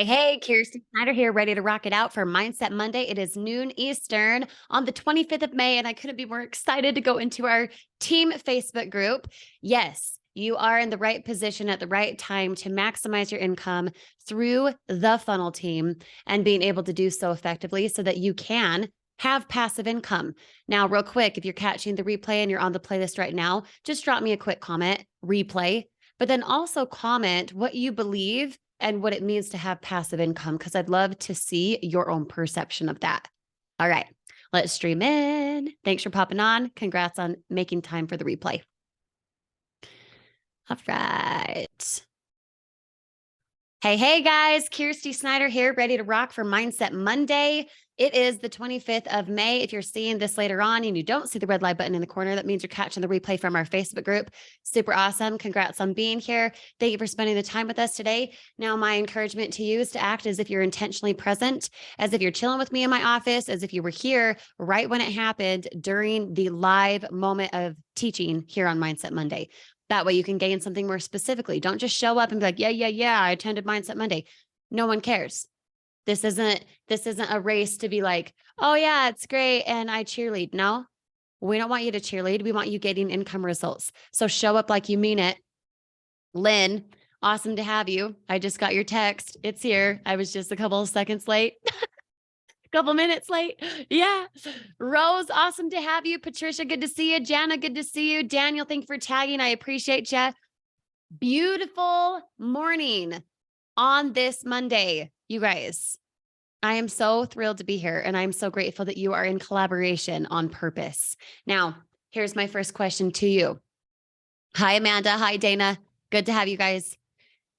Hey, Kirsten Snyder here, ready to rock it out for Mindset Monday. It is noon Eastern on the 25th of May, and I couldn't be more excited to go into our team Facebook group. Yes, you are in the right position at the right time to maximize your income through the funnel team and being able to do so effectively so that you can have passive income. Now, real quick, if you're catching the replay and you're on the playlist right now, just drop me a quick comment, replay, but then also comment what you believe and what it means to have passive income, because I'd love to see your own perception of that. All right, let's stream in. Thanks for popping on. Congrats on making time for the replay. All right. Hey guys, Kirsty Snyder here, ready to rock for Mindset Monday. It is the 25th of May. If you're seeing this later on and you don't see the red light button in the corner, that means you're catching the replay from our Facebook group. Super awesome. Congrats on being here. Thank you for spending the time with us today. Now, my encouragement to you is to act as if you're intentionally present, as if you're chilling with me in my office, as if you were here right when it happened during the live moment of teaching here on Mindset Monday. That way you can gain something more specifically. Don't just show up and be like, yeah, I attended Mindset Monday. No one cares. This isn't a race to be like, oh yeah, it's great, and I cheerlead. No, we don't want you to cheerlead. We want you getting income results. So show up like you mean it. Lynn, awesome to have you. I just got your text. It's here. I was just a couple of seconds late. Couple minutes late. Yeah. Rose, awesome to have you. Patricia, good to see you. Jana, good to see you. Daniel, thank you for tagging. I appreciate you. Beautiful morning on this Monday, you guys. I am so thrilled to be here, and I'm so grateful that you are in collaboration on purpose. Now, here's my first question to you. Hi, Amanda. Hi, Dana. Good to have you guys.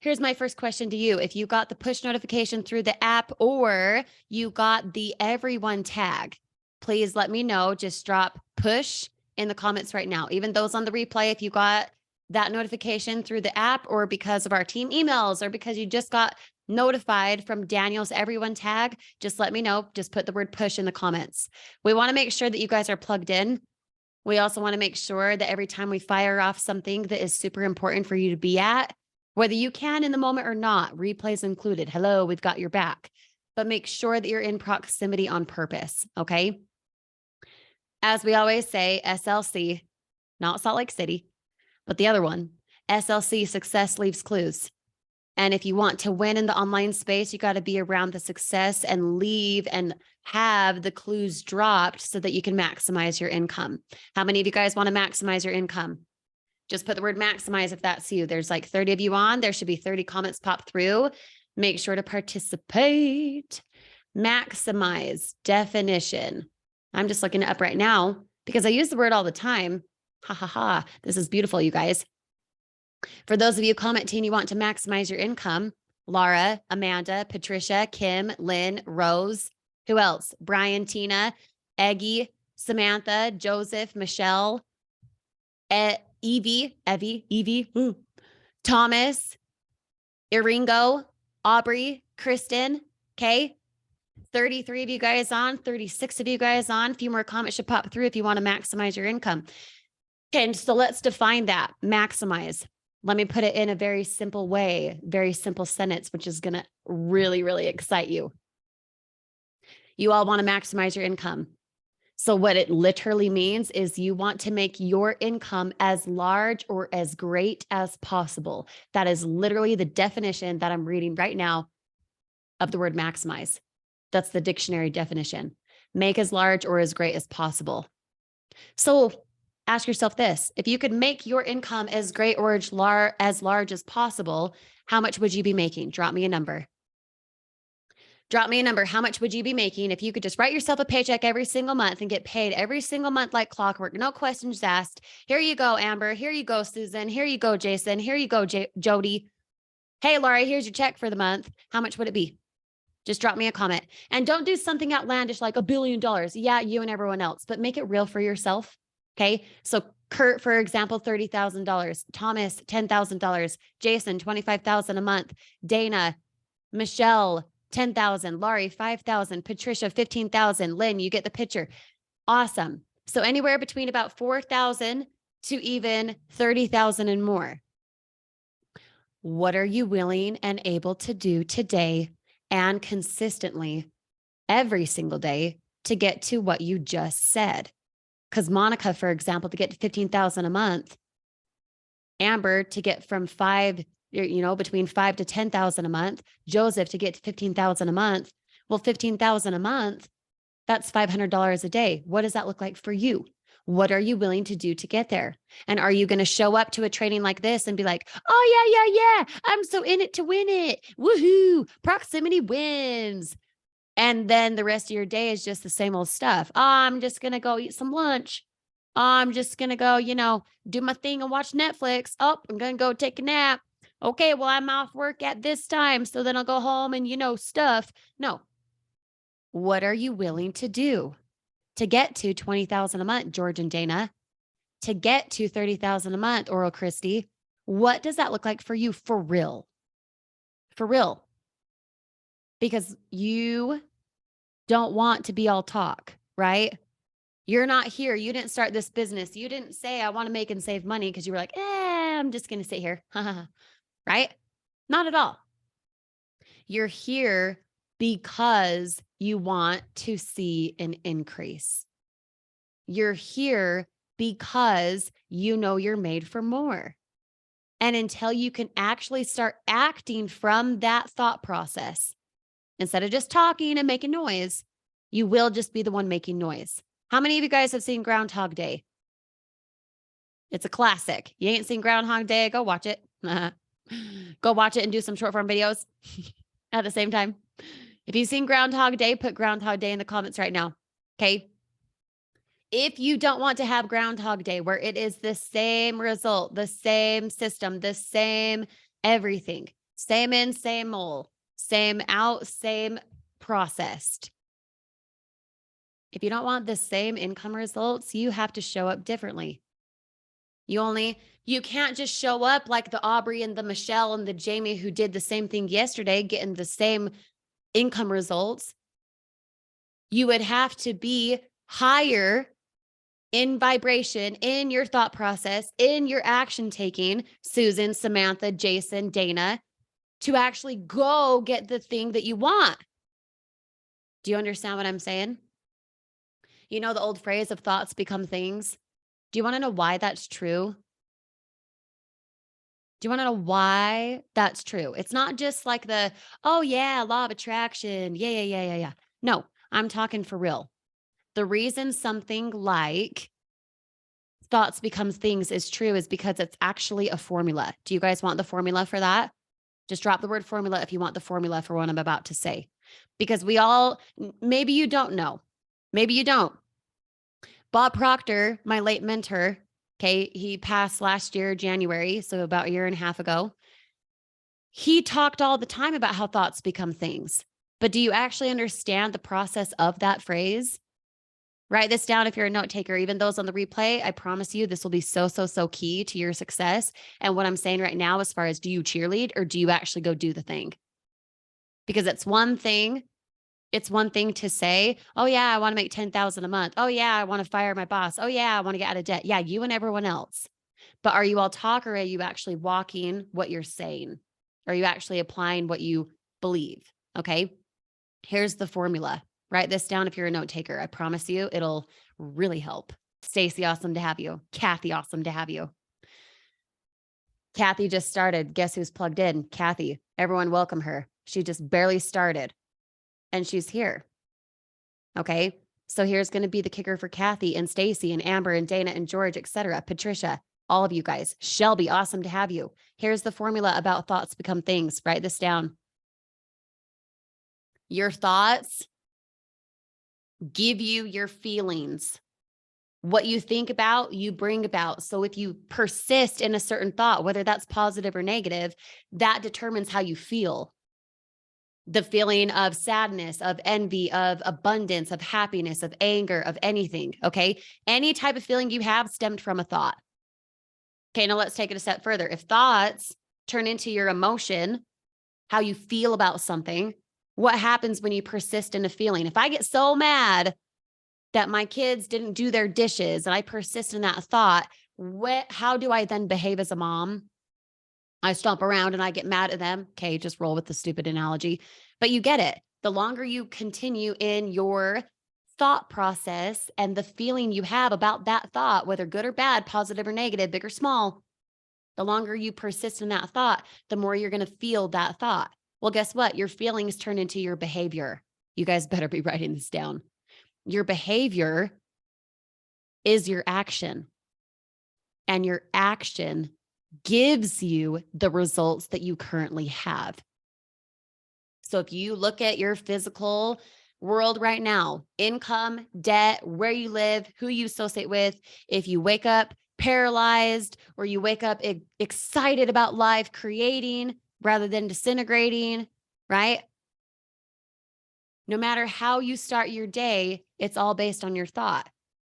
Here's my first question to you. If you got the push notification through the app or you got the everyone tag, please let me know. Just drop push in the comments right now. Even those on the replay, if you got that notification through the app or because of our team emails or because you just got notified from Daniel's everyone tag, just let me know. Just put the word push in the comments. We want to make sure that you guys are plugged in. We also want to make sure that every time we fire off something that is super important for you to be at, whether you can in the moment or not, replays included. Hello, we've got your back. But make sure that you're in proximity on purpose, okay? As we always say, SLC, not Salt Lake City, but the other one, SLC, success leaves clues. And if you want to win in the online space, you got to be around the success and leave and have the clues dropped so that you can maximize your income. How many of you guys want to maximize your income? Just put the word maximize if that's you. There's like 30 of you on. There should be 30 comments pop through. Make sure to participate. Maximize definition. I'm just looking it up right now because I use the word all the time. Ha ha ha. This is beautiful, you guys. For those of you commenting, you want to maximize your income. Laura, Amanda, Patricia, Kim, Lynn, Rose. Who else? Brian, Tina, Eggie, Samantha, Joseph, Michelle, Evie, Thomas, Iringo, Aubrey, Kristen, okay? 33 of you guys on, 36 of you guys on. A few more comments should pop through if you want to maximize your income. Okay, and so let's define that, maximize. Let me put it in a very simple way, very simple sentence, which is going to really, really excite you. You all want to maximize your income. So what it literally means is you want to make your income as large or as great as possible. That is literally the definition that I'm reading right now of the word maximize. That's the dictionary definition. Make as large or as great as possible. So ask yourself this: if you could make your income as great or as large as possible, how much would you be making? Drop me a number. Drop me a number. How much would you be making if you could just write yourself a paycheck every single month and get paid every single month like clockwork? No questions asked. Here you go, Amber. Here you go, Susan. Here you go, Jason. Here you go, Jody. Hey, Laurie, here's your check for the month. How much would it be? Just drop me a comment. And don't do something outlandish like $1 billion. Yeah, you and everyone else, but make it real for yourself. Okay. So Kurt, for example, $30,000. Thomas, $10,000. Jason, $25,000 a month. Dana, Michelle, 10,000, Laurie, 5,000, Patricia, 15,000, Lynn, you get the picture. Awesome. So anywhere between about 4,000 to even 30,000 and more. What are you willing and able to do today and consistently every single day to get to what you just said. Because Monica, for example, to get to 15,000 a month, Amber to get from between 5 to 10,000 a month, Joseph to get to 15,000 a month. Well, 15,000 a month, that's $500 a day. What does that look like for you? What are you willing to do to get there? And are you going to show up to a training like this and be like, oh, yeah, I'm so in it to win it. Woohoo, proximity wins. And then the rest of your day is just the same old stuff. Oh, I'm just going to go eat some lunch. Oh, I'm just going to go, do my thing and watch Netflix. Oh, I'm going to go take a nap. Okay, well, I'm off work at this time. So then I'll go home and, stuff. No. What are you willing to do to get to 20,000 a month, George and Dana? To get to 30,000 a month, Oral Christy? What does that look like for you for real? For real. Because you don't want to be all talk, right? You're not here. You didn't start this business. You didn't say, I want to make and save money because you were like, I'm just going to sit here. Right? Not at all. You're here because you want to see an increase. You're here because you know you're made for more. And until you can actually start acting from that thought process, instead of just talking and making noise, you will just be the one making noise. How many of you guys have seen Groundhog Day? It's a classic. You ain't seen Groundhog Day? Go watch it. Go watch it and do some short form videos at the same time. If you've seen Groundhog Day, put Groundhog Day in the comments right now. Okay. If you don't want to have Groundhog Day, where it is the same result, the same system, the same everything, same in, same old, same out, same processed. If you don't want the same income results, you have to show up differently. You can't just show up like the Aubrey and the Michelle and the Jamie who did the same thing yesterday, getting the same income results. You would have to be higher in vibration, in your thought process, in your action taking, Susan, Samantha, Jason, Dana, to actually go get the thing that you want. Do you understand what I'm saying? You know the old phrase of thoughts become things? Do you want to know why that's true? Do you want to know why that's true? It's not just like oh yeah, law of attraction. Yeah. No, I'm talking for real. The reason something like thoughts become things is true is because it's actually a formula. Do you guys want the formula for that? Just drop the word formula if you want the formula for what I'm about to say. Because maybe you don't know. Maybe you don't. Bob Proctor, my late mentor, okay, he passed last year, January, so about a year and a half ago. He talked all the time about how thoughts become things. But do you actually understand the process of that phrase? Write this down if you're a note taker. Even those on the replay, I promise you this will be so key to your success. And what I'm saying right now, as far as do you cheerlead or do you actually go do the thing? Because it's one thing to say, oh yeah, I want to make 10,000 a month. Oh yeah, I want to fire my boss. Oh yeah, I want to get out of debt. Yeah, you and everyone else. But are you all talk or are you actually walking what you're saying? Are you actually applying what you believe? Okay. Here's the formula. Write this down if you're a note taker. I promise you it'll really help. Stacy, awesome to have you. Kathy, awesome to have you. Kathy just started. Guess who's plugged in? Kathy. Everyone welcome her. She just barely started and she's here. Okay. So here's going to be the kicker for Kathy and Stacy and Amber and Dana and George, etc. Patricia, all of you guys. Shelby, awesome to have you. Here's the formula about thoughts become things. Write this down. Your thoughts give you your feelings. What you think about, you bring about. So if you persist in a certain thought, whether that's positive or negative, that determines how you feel. The feeling of sadness, of envy, of abundance, of happiness, of anger, of anything. Okay. Any type of feeling you have stemmed from a thought. Okay. Now let's take it a step further. If thoughts turn into your emotion, how you feel about something, what happens when you persist in a feeling? If I get so mad that my kids didn't do their dishes and I persist in that thought, how do I then behave as a mom? I stomp around and I get mad at them. Okay, just roll with the stupid analogy. But you get it. The longer you continue in your thought process and the feeling you have about that thought, whether good or bad, positive or negative, big or small, the longer you persist in that thought, the more you're going to feel that thought. Well, guess what? Your feelings turn into your behavior. You guys better be writing this down. Your behavior is your action, and your action gives you the results that you currently have. So if you look at your physical world right now, income, debt, where you live, who you associate with, if you wake up paralyzed or you wake up excited about life, creating rather than disintegrating, right? No matter how you start your day, it's all based on your thought.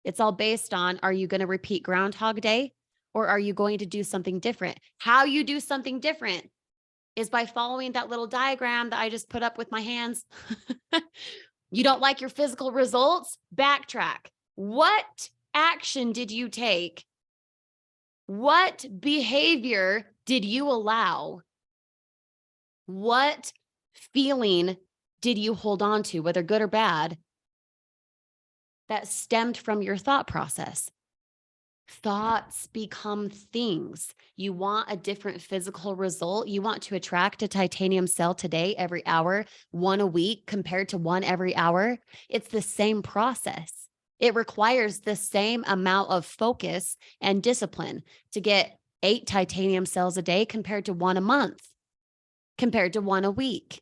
It's all based on, are you going to repeat Groundhog Day or are you going to do something different? How you do something different is by following that little diagram that I just put up with my hands. You don't like your physical results? Backtrack. What action did you take? What behavior did you allow? What feeling did you hold on to, whether good or bad, that stemmed from your thought process? Thoughts become things. You want a different physical result. You want to attract a titanium cell today, every hour, one a week compared to one every hour. It's the same process. It requires the same amount of focus and discipline to get 8 titanium cells a day compared to one a month, compared to one a week.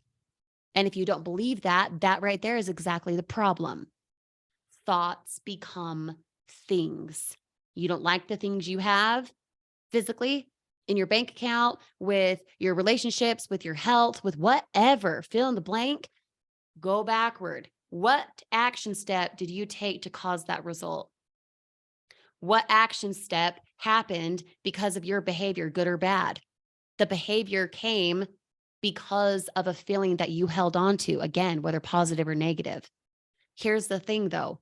And if you don't believe that, that right there is exactly the problem. Thoughts become things. You don't like the things you have physically in your bank account, with your relationships, with your health, with whatever, fill in the blank, go backward. What action step did you take to cause that result? What action step happened because of your behavior, good or bad? The behavior came because of a feeling that you held on to, again, whether positive or negative. Here's the thing though.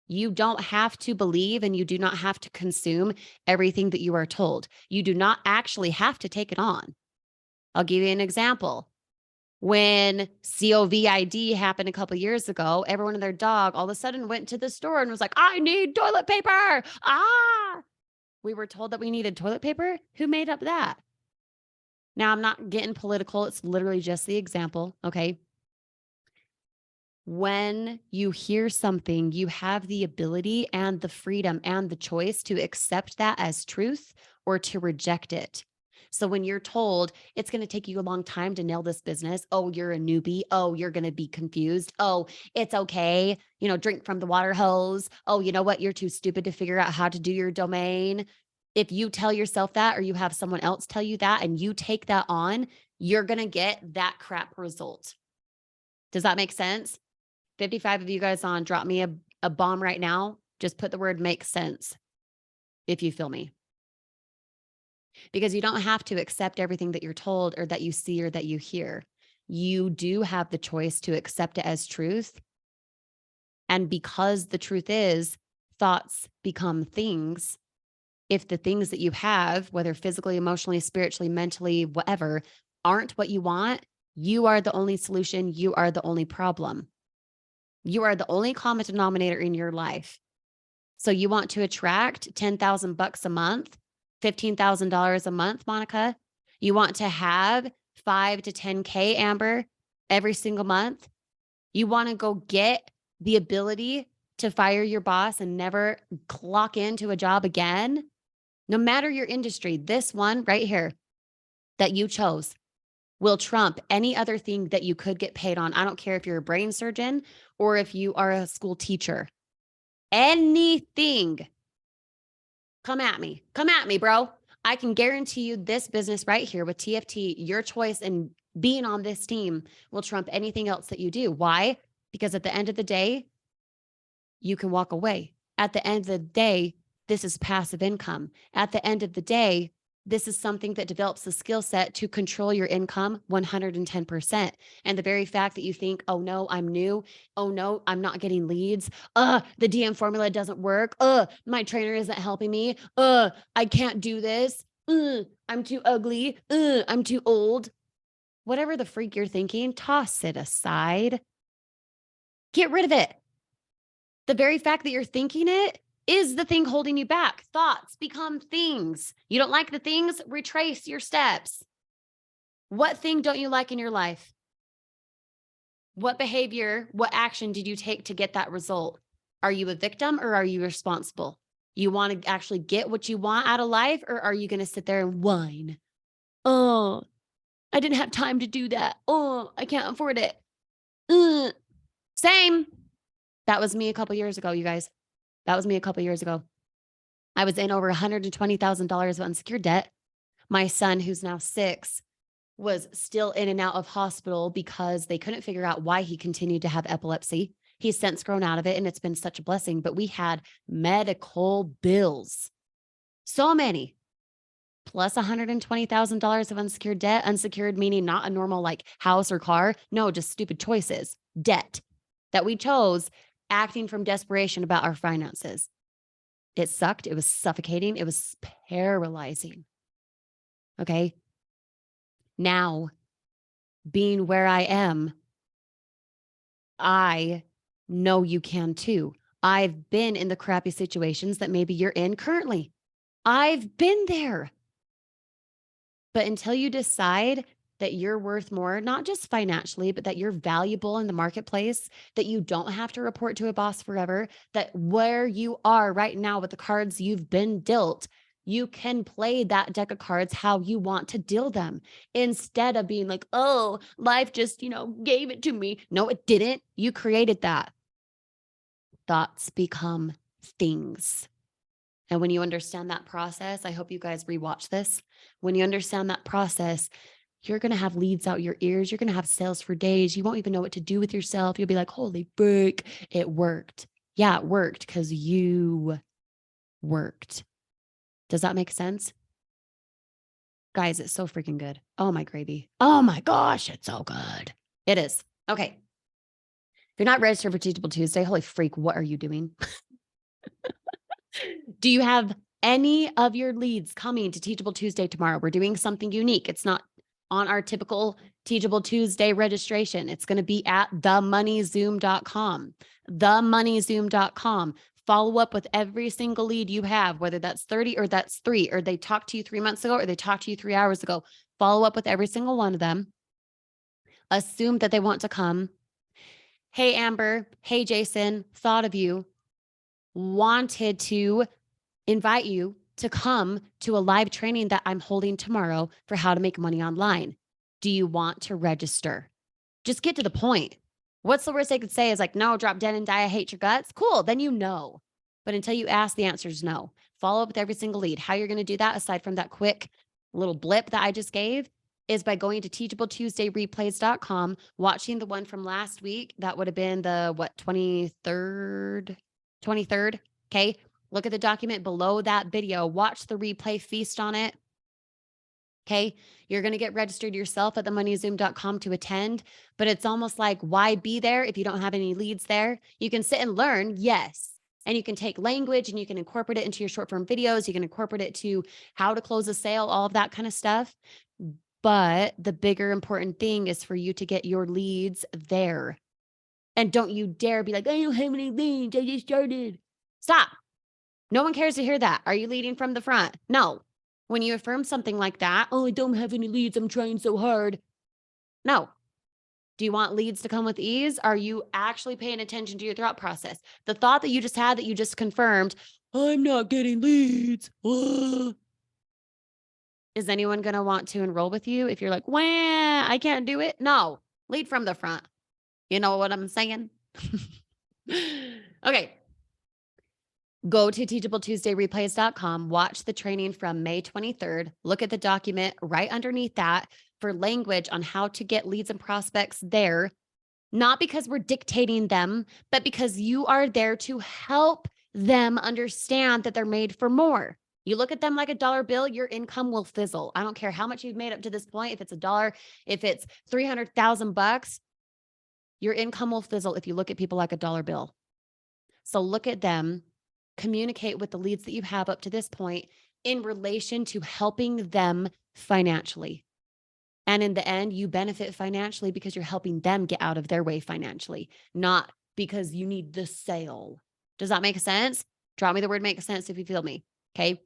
You don't have to believe and you do not have to consume everything that you are told. You do not actually have to take it on. I'll give you an example. When COVID happened a couple of years ago, everyone and their dog all of a sudden went to the store and was like, I need toilet paper. We were told that we needed toilet paper. Who made up that? Now, I'm not getting political. It's literally just the example. Okay. When you hear something, you have the ability and the freedom and the choice to accept that as truth or to reject it. So when you're told it's going to take you a long time to nail this business, oh, you're a newbie. Oh, you're going to be confused. Oh, it's okay. Drink from the water hose. Oh, you know what? You're too stupid to figure out how to do your domain. If you tell yourself that, or you have someone else tell you that, and you take that on, you're going to get that crap result. Does that make sense? 55 of you guys on, drop me a bomb right now. Just put the word make sense if you feel me. Because you don't have to accept everything that you're told or that you see or that you hear. You do have the choice to accept it as truth. And because the truth is, thoughts become things. If the things that you have, whether physically, emotionally, spiritually, mentally, whatever, aren't what you want, you are the only solution. You are the only problem. You are the only common denominator in your life. So you want to attract $10,000 a month, $15,000 a month, Monica. You want to have 5 to 10K, Amber, every single month. You want to go get the ability to fire your boss and never clock into a job again. No matter your industry, this one right here that you chose will trump any other thing that you could get paid on. I don't care if you're a brain surgeon or if you are a school teacher. Anything. Come at me, bro. I can guarantee you this business right here with TFT, your choice in being on this team will trump anything else that you do. Why? Because at the end of the day, you can walk away. At the end of the day, this is passive income. At the end of the day, this is something that develops the skill set to control your income 110%. And the very fact that you think, oh no, I'm new. Oh no, I'm not getting leads. The DM formula doesn't work. My trainer isn't helping me. I can't do this. I'm too ugly. I'm too old. Whatever the freak you're thinking, toss it aside. Get rid of it. The very fact that you're thinking it is the thing holding you back. Thoughts become things. You don't like the things, retrace your steps. What thing don't you like in your life? What behavior, what action did you take to get that result? Are you a victim or are you responsible? You want to actually get what you want out of life, or are you going to sit there and whine? Oh, I didn't have time to do that. Oh, I can't afford it. Same. That was me a couple years ago, you guys. That was me a couple years ago. I was in over $120,000 of unsecured debt. My son, who's now 6, was still in and out of hospital because they couldn't figure out why he continued to have epilepsy. He's since grown out of it, and it's been such a blessing, but we had medical bills. So many. Plus $120,000 of unsecured debt. Unsecured meaning not a normal like house or car. No, just stupid choices. Debt that we chose acting from desperation about our finances. It sucked. It was suffocating. It was paralyzing. Okay. Now, being where I am, I know you can too. I've been in the crappy situations that maybe you're in currently. I've been there. But until you decide that you're worth more, not just financially, but that you're valuable in the marketplace, that you don't have to report to a boss forever, that where you are right now with the cards you've been dealt, you can play that deck of cards how you want to deal them instead of being like, oh, life just, gave it to me. No, it didn't. You created that. Thoughts become things. And when you understand that process, I hope you guys rewatch this. When you understand that process, you're going to have leads out your ears. You're going to have sales for days. You won't even know what to do with yourself. You'll be like, holy frick, it worked. Yeah, it worked because you worked. Does that make sense? Guys, it's so freaking good. Oh my gravy. Oh my gosh, it's so good. It is. Okay. If you're not registered for Teachable Tuesday, holy freak, what are you doing? Do you have any of your leads coming to Teachable Tuesday tomorrow? We're doing something unique. It's not on our typical Teachable Tuesday registration. It's going to be at themoneyzoom.com. Themoneyzoom.com. Follow up with every single lead you have, whether that's 30 or that's 3, or they talked to you 3 months ago, or they talked to you 3 hours ago. Follow up with every single one of them. Assume that they want to come. Hey, Amber. Hey, Jason. Thought of you. Wanted to invite you to come to a live training that I'm holding tomorrow for how to make money online. Do you want to register? Just get to the point. What's the worst they could say is like, no, drop dead and die. I hate your guts. Cool. Then you know. But until you ask, the answer is no. Follow up with every single lead. How you're going to do that, aside from that quick little blip that I just gave, is by going to teachabletuesdayreplays.com, watching the one from last week. That would have been the 23rd. Okay. Look at the document below that video. Watch the replay, feast on it. Okay. You're going to get registered yourself at themoneyzoom.com to attend, but it's almost like, why be there if you don't have any leads there? You can sit and learn. Yes. And you can take language and you can incorporate it into your short form videos. You can incorporate it to how to close a sale, all of that kind of stuff. But the bigger important thing is for you to get your leads there. And don't you dare be like, I don't have any leads. I just started. Stop. No one cares to hear that. Are you leading from the front? No. When you affirm something like that, oh, I don't have any leads. I'm trying so hard. No. Do you want leads to come with ease? Are you actually paying attention to your thought process? The thought that you just had, that you just confirmed, I'm not getting leads. Is anyone going to want to enroll with you if you're like, wah, I can't do it? No. Lead from the front. You know what I'm saying? Okay. Go to teachabletuesdayreplays.com, watch the training from May 23rd, look at the document right underneath that for language on how to get leads and prospects there, not because we're dictating them, but because you are there to help them understand that they're made for more. You look at them like a dollar bill, your income will fizzle. I don't care how much you've made up to this point. If it's $1, if it's $300,000, your income will fizzle if you look at people like a dollar bill. So look at them. Communicate with the leads that you have up to this point in relation to helping them financially. And in the end, you benefit financially because you're helping them get out of their way financially, not because you need the sale. Does that make sense? Drop me the word make sense if you feel me. Okay.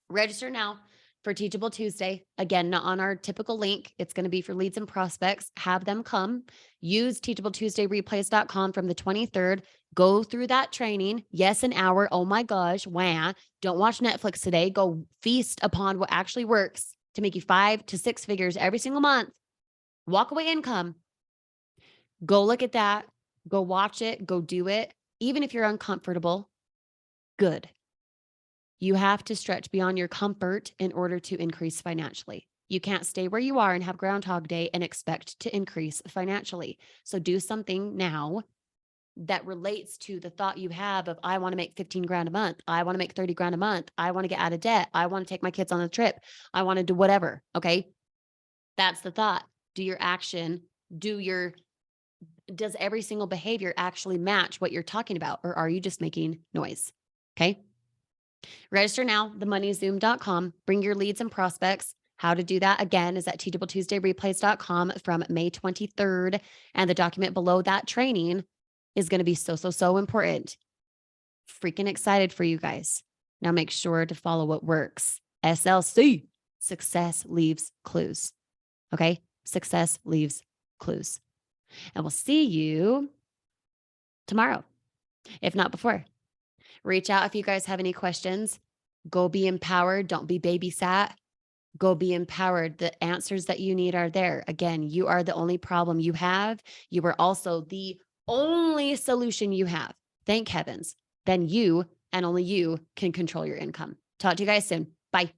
Register now for Teachable Tuesday. Again, not on our typical link. It's going to be for leads and prospects. Have them come. Use teachabletuesdayreplays.com from the 23rd. Go through that training. Yes, an hour. Oh my gosh. Wow. Don't watch Netflix today. Go feast upon what actually works to make you 5 to 6 figures every single month. Walk away income. Go look at that. Go watch it. Go do it. Even if you're uncomfortable, good. You have to stretch beyond your comfort in order to increase financially. You can't stay where you are and have Groundhog Day and expect to increase financially. So do something now that relates to the thought you have of, I want to make 15 grand a month. I want to make 30 grand a month. I want to get out of debt. I want to take my kids on a trip. I want to do whatever. Okay. That's the thought. Do your action, does every single behavior actually match what you're talking about? Or are you just making noise? Okay. Register now, themoneyzoom.com. Bring your leads and prospects. How to do that, again, is at teachabletuesdayreplays.com from May 23rd. And the document below that training is going to be so important. Freaking excited for you guys. Now make sure to follow what works. SLC, success leaves clues. Okay? Success leaves clues. And we'll see you tomorrow, if not before. Reach out if you guys have any questions. Go be empowered. Don't be babysat. Go be empowered. The answers that you need are there. Again, you are the only problem you have. You are also the only solution you have. Thank heavens. Then you and only you can control your income. Talk to you guys soon. Bye.